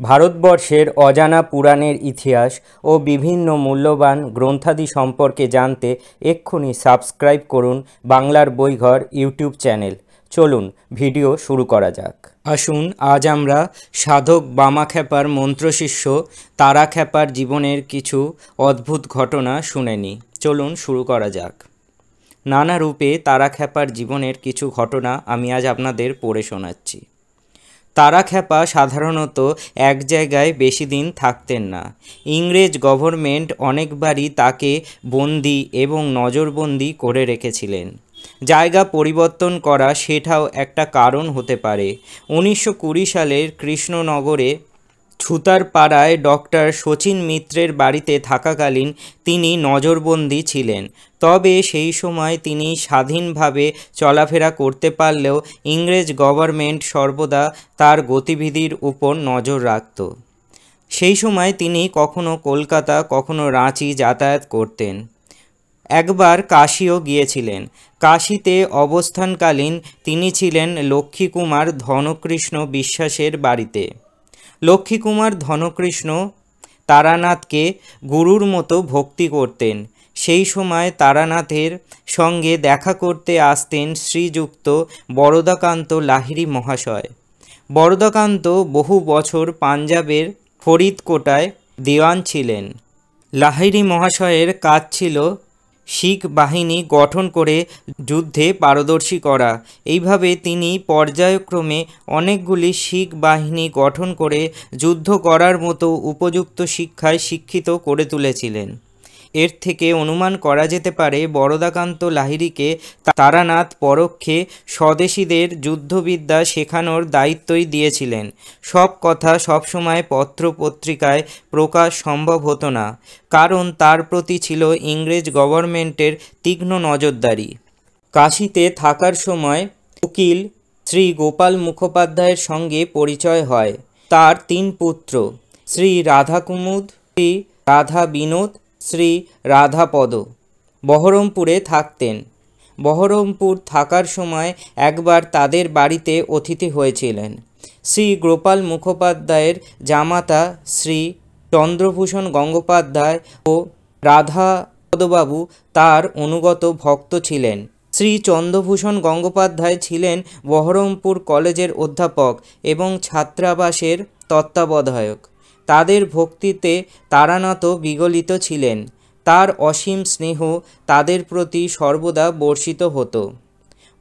ভারতবর্ষের অজানা পুরাণের ইতিহাস ও বিভিন্ন মূল্যবান গ্রন্থাদি সম্পর্কে জানতে এক্ষুনি সাবস্ক্রাইব করুন বাংলার বইঘর ইউটিউব চ্যানেল। চলুন ভিডিও শুরু করা যাক। আসুন আজ আমরা সাধক বামাখ্যাপার মন্ত্রশিষ্য তারাখ্যাপার জীবনের কিছু অদ্ভুত ঘটনা শুনে নিই। চলুন শুরু করা যাক। নানা রূপে তারাখ্যাপার জীবনের কিছু ঘটনা আমি আজ আপনাদের পড়ে শোনাচ্ছি। তারাখ্যাপা সাধারণত এক জায়গায় বেশি দিন থাকতেন না। ইংরেজ গভর্নমেন্ট অনেকবারই তাকে বন্দি এবং নজরবন্দি করে রেখেছিলেন। জায়গা পরিবর্তন করা সেটাও একটা কারণ হতে পারে। 1920 সালের কৃষ্ণনগরে ছুতারপাড়ায় ডক্টর শচীন মিত্রের বাড়িতে থাকাকালীন তিনি নজরবন্দি ছিলেন। তবে সেই সময় তিনি স্বাধীনভাবে চলাফেরা করতে পারলেও ইংরেজ গভর্নমেন্ট সর্বদা তার গতিবিধির উপর নজর রাখত। সেই সময় তিনি কখনো কলকাতা কখনো রাঁচি যাতায়াত করতেন। একবার কাশীও গিয়েছিলেন। কাশীতে অবস্থানকালীন তিনি ছিলেন লক্ষ্মীকুমার ধনকৃষ্ণ বিশ্বাসের বাড়িতে। লক্ষ্মীকুমার ধনকৃষ্ণ তারানাথকে গুরুর মতো ভক্তি করতেন। সেই সময় তারানাথের সঙ্গে দেখা করতে আসতেন শ্রীযুক্ত বরদাকান্ত লাহিড়ী মহাশয়। বরদাকান্ত বহু বছর পাঞ্জাবের ফরিদকোটায় দেওয়ান ছিলেন। লাহিড়ী মহাশয়ের কাজ ছিল শিখ বাহিনী গঠন করে যুদ্ধে পারদর্শী করা। এইভাবে তিনি পর্যায়ক্রমে অনেকগুলি শিখ বাহিনী গঠন করে যুদ্ধ করার মতো উপযুক্ত শিক্ষায় শিক্ষিত করে তুলেছিলেন। এর থেকে অনুমান করা যেতে পারে বরদাকান্ত লাহিড়ীকে তারানাথ পরোক্ষে স্বদেশীদের যুদ্ধবিদ্যা শেখানোর দায়িত্বই দিয়েছিলেন। সব কথা সবসময় পত্রপত্রিকায় প্রকাশ সম্ভব হতো না, কারণ তার প্রতি ছিল ইংরেজ গভর্নমেন্টের তীক্ষ্ণ নজরদারি। কাশীতে থাকার সময় উকিল শ্রী গোপাল মুখোপাধ্যায়ের সঙ্গে পরিচয় হয়। তার 3 পুত্র, শ্রী রাধাকুমুদ, শ্রী রাধা বিনোদ, শ্রী রাধাপদ বহরমপুরে থাকতেন। বহরমপুর থাকার সময় একবার তাদের বাড়িতে অতিথি হয়েছিলেন। শ্রী গোপাল মুখোপাধ্যায়ের জামাতা শ্রী চন্দ্রভূষণ গঙ্গোপাধ্যায় ও রাধাপদবাবু তার অনুগত ভক্ত ছিলেন। শ্রী চন্দ্রভূষণ গঙ্গোপাধ্যায় ছিলেন বহরমপুর কলেজের অধ্যাপক এবং ছাত্রাবাসের তত্ত্বাবধায়ক। তাদের ভক্তিতে তারানাথ বিগলিত ছিলেন। তার অসীম স্নেহ তাদের প্রতি সর্বদা বর্ষিত হতো।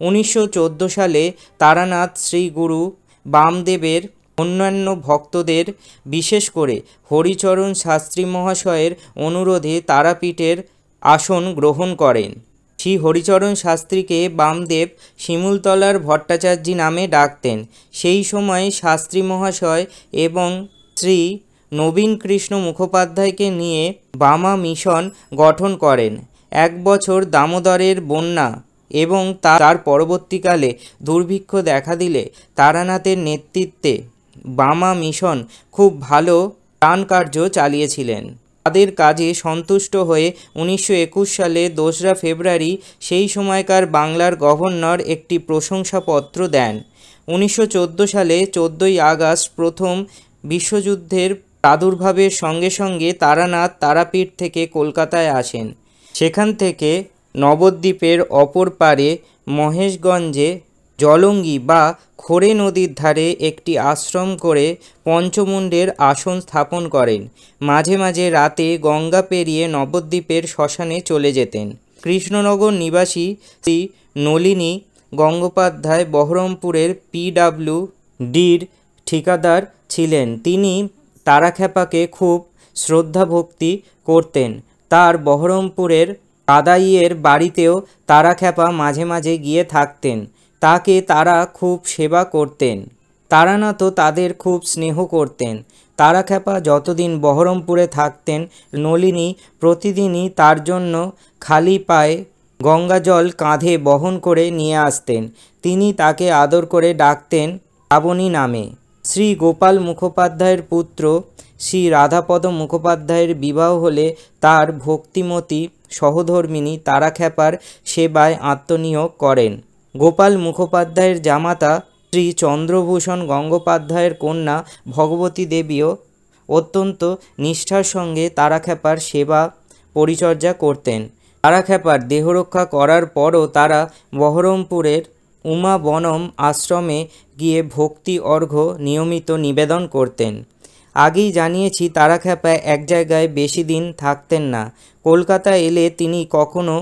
1914 সালে তারানাথ শ্রী গুরু বামদেবের অন্যান্য ভক্তদের বিশেষ করে হরিচরণ শাস্ত্রী মহাশয়ের অনুরোধে তারাপীঠের আসন গ্রহণ করেন। শ্রী হরিচরণ শাস্ত্রীকে বামদেব শিমুলতলার ভট্টাচার্যী নামে ডাকতেন। সেই সময় শাস্ত্রী মহাশয় এবং শ্রী নবীন কৃষ্ণ মুখোপাধ্যায়কে নিয়ে বামা মিশন গঠন করেন। 1 বছর দামোদরের বন্যা এবং তার পরবর্তীকালে দুর্ভিক্ষ দেখা দিলে তারানাথের নেতৃত্বে বামা মিশন খুব ভালো ত্রাণকার্য চালিয়েছিলেন। তাদের কাজে সন্তুষ্ট হয়ে 1921 সালে 2রা ফেব্রুয়ারি সেই সময়কার বাংলার গভর্নর একটি প্রশংসাপত্র দেন। 1914 সালে 14ই আগস্ট প্রথম বিশ্বযুদ্ধের প্রাদুর্ভাবের সঙ্গে সঙ্গে তারানাথ তারাপীঠ থেকে কলকাতায় আসেন। সেখান থেকে নবদ্বীপের অপর পারে মহেশগঞ্জে জলঙ্গি বা খোরে নদীর ধারে একটি আশ্রম করে পঞ্চমুণ্ডের আসন স্থাপন করেন। মাঝে মাঝে রাতে গঙ্গা পেরিয়ে নবদ্বীপের শ্মশানে চলে যেতেন। কৃষ্ণনগর নিবাসী শ্রী নলিনী গঙ্গোপাধ্যায় বহরমপুরের PWDর ঠিকাদার ছিলেন। তিনি তারাখ্যাপাকে খুব শ্রদ্ধাভক্তি করতেন। তার বহরমপুরের কাদাইয়ের বাড়িতেও তারাখ্যাপা মাঝে মাঝে গিয়ে থাকতেন। তাকে তারা খুব সেবা করতেন। তারানাথও তাদের খুব স্নেহ করতেন। তারাখ্যাপা যতদিন বহরমপুরে থাকতেন, নলিনী প্রতিদিনই তার জন্য খালি পায়ে গঙ্গাজল কাঁধে বহন করে নিয়ে আসতেন। তিনি তাকে আদর করে ডাকতেন শ্রাবণী নামে। শ্রী গোপাল মুখোপাধ্যায়ের পুত্র শ্রী রাধাপদ মুখোপাধ্যায়ের বিবাহ হলে তার ভক্তিমতী সহধর্মিণী তারাখ্যাপার সেবায় আত্মনিয়োগ করেন। গোপাল মুখোপাধ্যায়ের জামাতা শ্রী চন্দ্রভূষণ গঙ্গোপাধ্যায়ের কন্যা ভগবতী দেবীও অত্যন্ত নিষ্ঠার সঙ্গে তারাখ্যাপার সেবা পরিচর্যা করতেন। তারাখ্যাপার দেহরক্ষা করার পরও তারা বহরমপুরের উমাবনম আশ্রমে গিয়ে ভক্তি অর্ঘ্য নিয়মিত নিবেদন করতেন। আগেই জানিয়েছি তারাখ্যাপা এক জায়গায় বেশি দিন থাকতেন না। কলকাতা এলে তিনি কখনো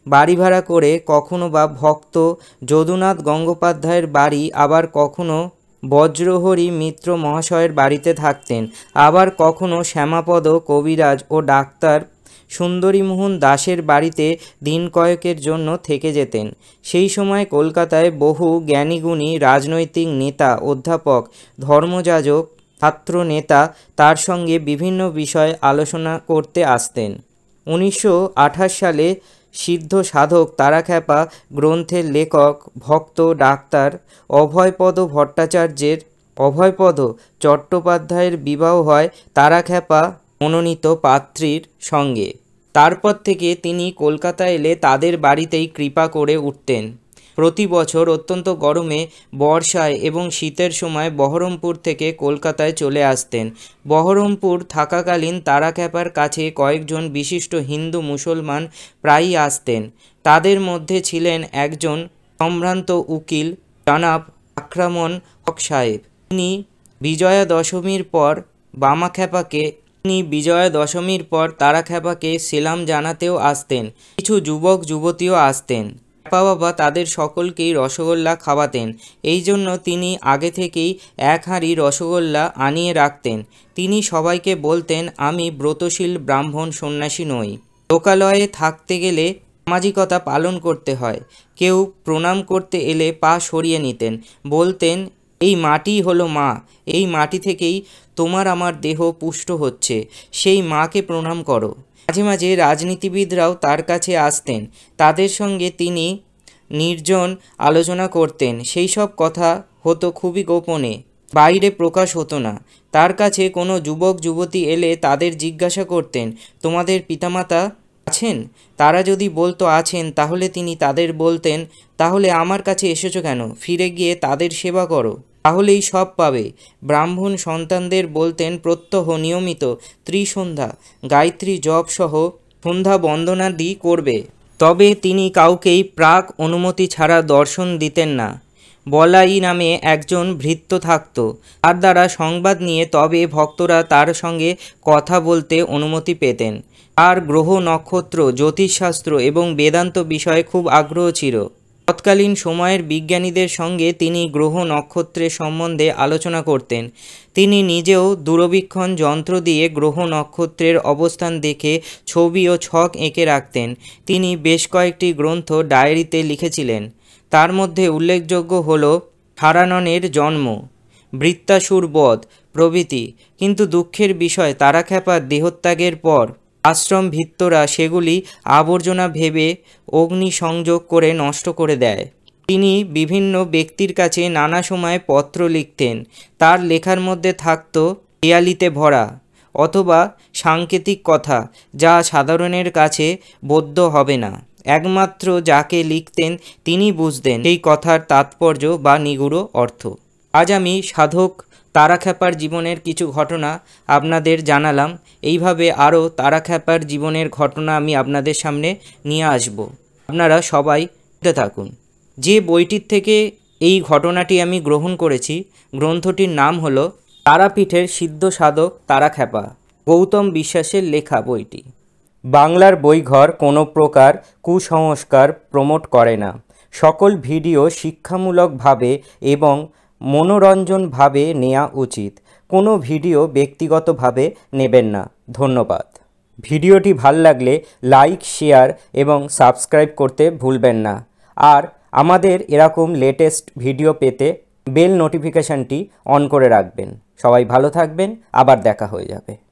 বাড়ি ভাড়া করে, কখনো বা ভক্ত যদুনাথ গঙ্গোপাধ্যায়ের বাড়ি, আবার কখনো বজ্রহরি মিত্র মহাশয়ের বাড়িতে থাকতেন, আবার কখনো শ্যামাপদ কবিরাজ ও ডাক্তার সুন্দরীমোহন দাসের বাড়িতে দিন কয়েকের জন্য থেকে যেতেন। সেই সময় কলকাতায় বহু জ্ঞানীগুণী রাজনৈতিক নেতা, অধ্যাপক, ধর্মযাজক, ছাত্র নেতা তার সঙ্গে বিভিন্ন বিষয় আলোচনা করতে আসতেন। 1928 সালে সিদ্ধ সাধক তারাখ্যাপা গ্রন্থের লেখক ভক্ত ডাক্তার অভয়পদ ভট্টাচার্যের অভয়পদ চট্টোপাধ্যায়ের বিবাহ হয় তারাখ্যাপা মনোনীত পাত্রীর সঙ্গে। তারপর থেকে তিনি কলকাতা এলে তাদের বাড়িতেই কৃপা করে উঠতেন। প্রতি বছর অত্যন্ত গরমে, বর্ষায় এবং শীতের সময় বহরমপুর থেকে কলকাতায় চলে আসতেন। বহরমপুর থাকাকালীন তারাখ্যাপার কাছে কয়েকজন বিশিষ্ট হিন্দু মুসলমান প্রায়ই আসতেন। তাদের মধ্যে ছিলেন একজন সম্ভ্রান্ত উকিল জনাব আকরামন হক সাহেব। তিনি বিজয়া দশমীর পর তারাখ্যাপাকে সেলাম জানাতেও আসতেন। কিছু যুবক যুবতীও আসতেন। খ্যাপা বাবা তাদের সকলকেই রসগোল্লা খাওয়াতেন। এই জন্য তিনি আগে থেকেই এক হাঁড়ি রসগোল্লা আনিয়ে রাখতেন। তিনি সবাইকে বলতেন, আমি ব্রতশীল ব্রাহ্মণ সন্ন্যাসী নই। লোকালয়ে থাকতে গেলে সামাজিকতা পালন করতে হয়। কেউ প্রণাম করতে এলে পা সরিয়ে নিতেন। বলতেন, এই মাটি হলো মা, এই মাটি থেকেই তোমার আমার দেহ পুষ্ট হচ্ছে, সেই মাকে প্রণাম করো। মাঝে মাঝে রাজনীতিবিদরাও তার কাছে আসতেন। তাদের সঙ্গে তিনি নির্জন আলোচনা করতেন। সেই সব কথা হতো খুবই গোপনে, বাইরে প্রকাশ হতো না। তার কাছে কোনো যুবক যুবতী এলে তাদের জিজ্ঞাসা করতেন, তোমাদের পিতামাতা আছেন? তারা যদি বলতো আছেন, তাহলে তিনি তাদের বলতেন, তাহলে আমার কাছে এসেছো কেন? ফিরে গিয়ে তাদের সেবা করো, তাহলেই সব পাবে। ব্রাহ্মণ সন্তানদের বলতেন, প্রত্যহ নিয়মিত ত্রিসন্ধ্যা গায়ত্রী জপ সহ সন্ধ্যা বন্দনাদি করবে। তবে তিনি কাউকেই প্রাক অনুমতি ছাড়া দর্শন দিতেন না। বলাই নামে একজন ভৃত্য থাকত, তার দ্বারা সংবাদ নিয়ে তবে ভক্তরা তার সঙ্গে কথা বলতে অনুমতি পেতেন। তার গ্রহ নক্ষত্র, জ্যোতিষশাস্ত্র এবং বেদান্ত বিষয়ে খুব আগ্রহ ছিল। তৎকালীন সময়ের বিজ্ঞানীদের সঙ্গে তিনি গ্রহ নক্ষত্রের সম্বন্ধে আলোচনা করতেন। তিনি নিজেও দূরবীক্ষণ যন্ত্র দিয়ে গ্রহ নক্ষত্রের অবস্থান দেখে ছবি ও ছক এঁকে রাখতেন। তিনি বেশ কয়েকটি গ্রন্থ ডায়েরিতে লিখেছিলেন। তার মধ্যে উল্লেখযোগ্য হল হারাননের জন্ম, বৃত্তাসুর বধ প্রভৃতি। কিন্তু দুঃখের বিষয়, তারাখ্যাপার দেহত্যাগের পর আশ্রম ভিত্তরা সেগুলি আবর্জনা ভেবে অগ্নিসংযোগ করে নষ্ট করে দেয়। তিনি বিভিন্ন ব্যক্তির কাছে নানা সময় পত্র লিখতেন। তার লেখার মধ্যে থাকত হেয়ালিতে ভরা অথবা সাংকেতিক কথা, যা সাধারণের কাছে বোধ্য হবে না। একমাত্র যাকে লিখতেন তিনি বুঝতেন সেই কথার তাৎপর্য বা নিগূঢ় অর্থ। আজ আমি সাধক তারাখ্যাপার জীবনের কিছু ঘটনা আপনাদের জানালাম। এইভাবে আরও তারাখ্যাপার জীবনের ঘটনা আমি আপনাদের সামনে নিয়ে আসব। আপনারা সবাই দেখতে থাকুন। যে বইটির থেকে এই ঘটনাটি আমি গ্রহণ করেছি, গ্রন্থটির নাম হলো তারাপীঠের সিদ্ধ সাধক তারাখ্যাপা, গৌতম বিশ্বাসের লেখা বইটি। বাংলার বইঘর কোনো প্রকার কুসংস্কার প্রমোট করে না। সকল ভিডিও শিক্ষামূলকভাবে এবং মনোরঞ্জনভাবে নেওয়া উচিত। কোনো ভিডিও ব্যক্তিগতভাবে নেবেন না। ধন্যবাদ। ভিডিওটি ভাল লাগলে লাইক, শেয়ার এবং সাবস্ক্রাইব করতে ভুলবেন না। আর আমাদের এরকম লেটেস্ট ভিডিও পেতে বেল নোটিফিকেশানটি অন করে রাখবেন। সবাই ভালো থাকবেন, আবার দেখা হয়ে যাবে।